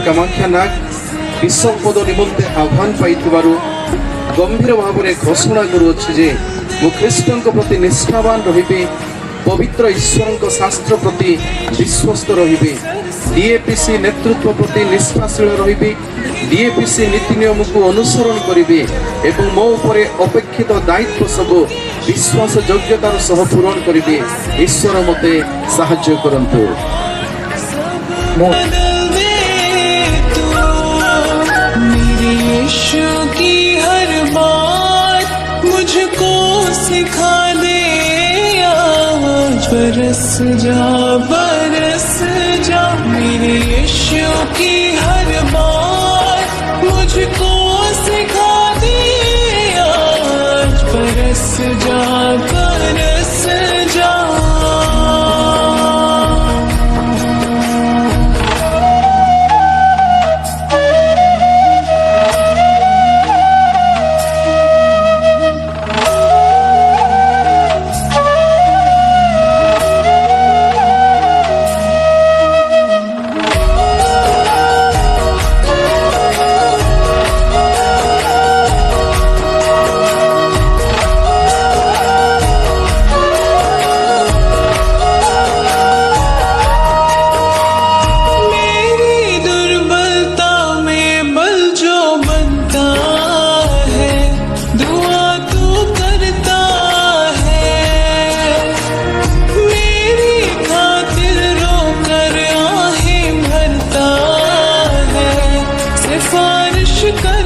कामाख्यानाथ विश्वपद निमंते आह्वान पाइथिबारु गंभीर भाव में घोषणा करुअछि जे मु ख्रीष्टन प्रति निष्ठावान रहिबे, पवित्र ईश्वर शास्त्र प्रति विश्वस्त रहिबे, डीएपीसी नेतृत्व प्रति निष्ठाशील रहिबे, डीएपीसी नीति नियम को अनुसरण करिबे एवं मो उपरे अपेक्षित दायित्व सब विश्वास योग्यतार सह पूरण करिबे। ईश्वर मते साहाय्य करंतु। यीशु की हर बात मुझको सिखा दे, आज बरस जा मेरे यीशु की हर बात मुझको सिखा दे, आज बरस जा। कर